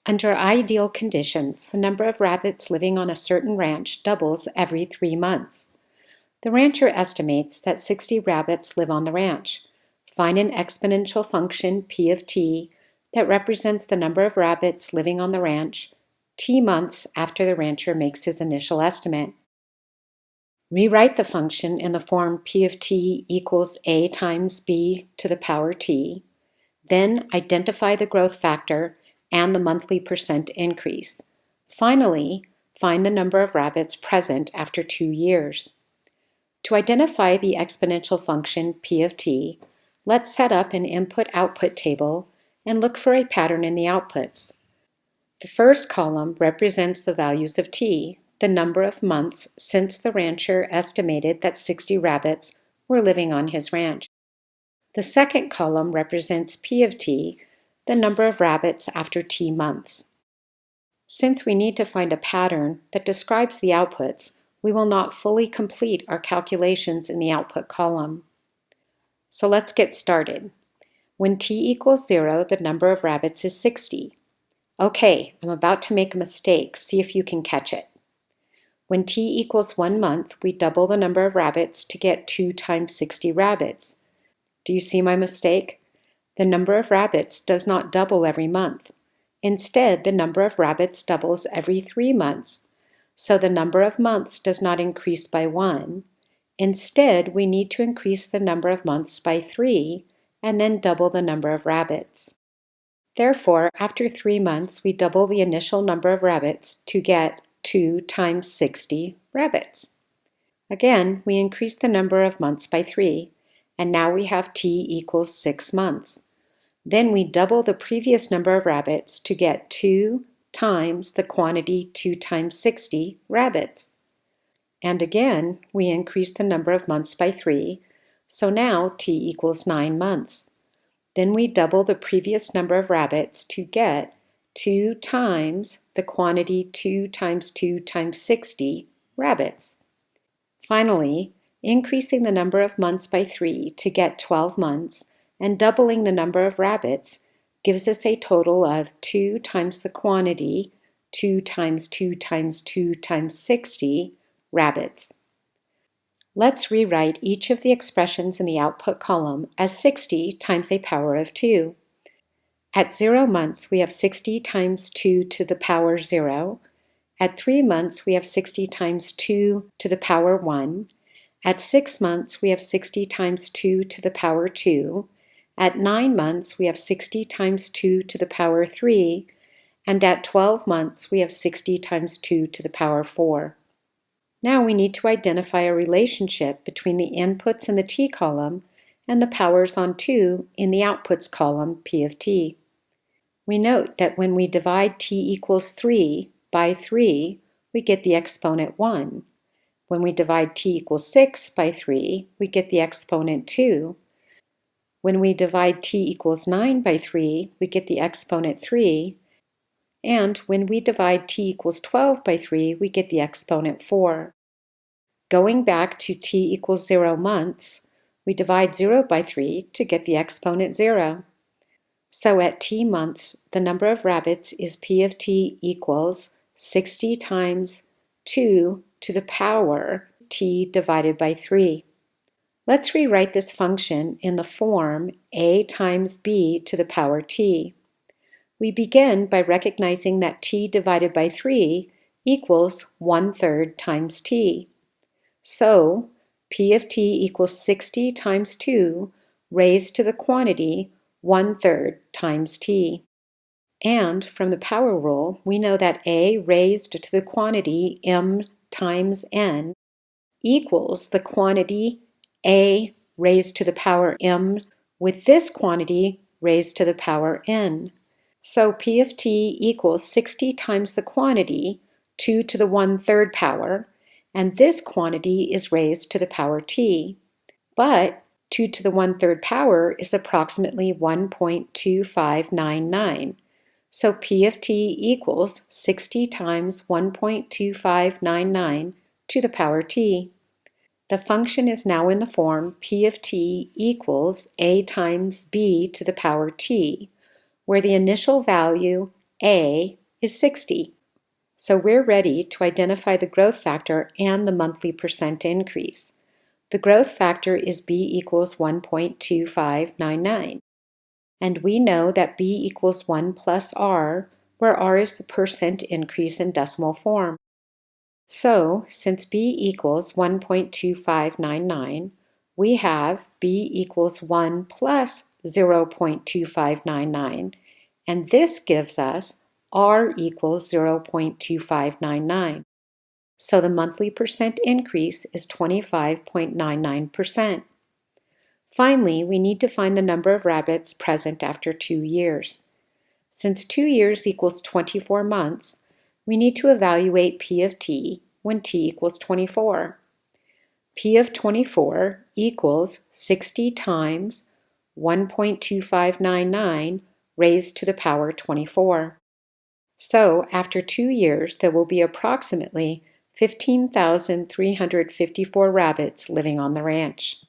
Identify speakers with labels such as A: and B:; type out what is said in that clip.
A: Under ideal conditions, the number of rabbits living on a certain ranch doubles every 3 months. The rancher estimates that 60 rabbits live on the ranch. Find an exponential function, p of t, that represents the number of rabbits living on the ranch t months after the rancher makes his initial estimate. Rewrite the function in the form p of t equals a times b to the power t. Then identify the growth factor and the monthly percent increase. Finally, find the number of rabbits present after 2 years. To identify the exponential function p of t, let's set up an input-output table and look for a pattern in the outputs. The first column represents the values of t, the number of months since the rancher estimated that 60 rabbits were living on his ranch. The second column represents p of t, the number of rabbits after t months. Since we need to find a pattern that describes the outputs, we will not fully complete our calculations in the output column. So let's get started. When t equals 0, the number of rabbits is 60. Okay, I'm about to make a mistake. See if you can catch it. When t equals 1 month, we double the number of rabbits to get 2 times 60 rabbits. Do you see my mistake? The number of rabbits does not double every month. Instead, the number of rabbits doubles every 3 months. So the number of months does not increase by 1. Instead, we need to increase the number of months by 3 and then double the number of rabbits. Therefore, after 3 months, we double the initial number of rabbits to get 2 times 60 rabbits. Again, we increase the number of months by 3, and now we have t equals 6 months. Then we double the previous number of rabbits to get 2 times the quantity 2 times 60 rabbits. And again, we increase the number of months by 3, so now t equals 9 months. Then we double the previous number of rabbits to get 2 times the quantity 2 times 2 times 60 rabbits. Finally, increasing the number of months by 3 to get 12 months and doubling the number of rabbits gives us a total of 2 times the quantity 2 times 2 times 2 times 60 rabbits. Let's rewrite each of the expressions in the output column as 60 times a power of 2. At 0 months, we have 60 times 2 to the power 0. At 3 months, we have 60 times 2 to the power 1. At 6 months, we have 60 times 2 to the power 2. At 9 months, we have 60 times 2 to the power 3. And at 12 months, we have 60 times 2 to the power 4. Now we need to identify a relationship between the inputs in the t column and the powers on 2 in the outputs column p of t. We note that when we divide t equals 3 by 3, we get the exponent 1. When we divide t equals 6 by 3, we get the exponent 2. When we divide t equals 9 by 3, we get the exponent 3. And when we divide t equals 12 by 3, we get the exponent 4. Going back to t equals 0 months, we divide 0 by 3 to get the exponent 0. So at t months, the number of rabbits is p of t equals 60 times 2 to the power t divided by 3. Let's rewrite this function in the form a times b to the power t. We begin by recognizing that t divided by 3 equals 1/3 times t. So, p of t equals 60 times 2 raised to the quantity 1/3 times t. And from the power rule, we know that a raised to the quantity m times n equals the quantity a raised to the power m with this quantity raised to the power n. So p of t equals 60 times the quantity 2 to the 1/3 power, and this quantity is raised to the power t. But 2 to the 1/3 power is approximately 1.2599. So p of t equals 60 times 1.2599 to the power t. The function is now in the form p of t equals a times b to the power t, where the initial value A is 60. So we're ready to identify the growth factor and the monthly percent increase. The growth factor is B equals 1.2599. And we know that B equals 1 plus R, where R is the percent increase in decimal form. So, since B equals 1.2599, we have B equals 1 plus 0.2599, and this gives us R equals 0.2599. So the monthly percent increase is 25.99%. Finally, we need to find the number of rabbits present after 2 years. Since 2 years equals 24 months, we need to evaluate P of t when t equals 24. P of 24 equals 60 times 1.2599 raised to the power 24. So after 2 years, there will be approximately 15,354 rabbits living on the ranch.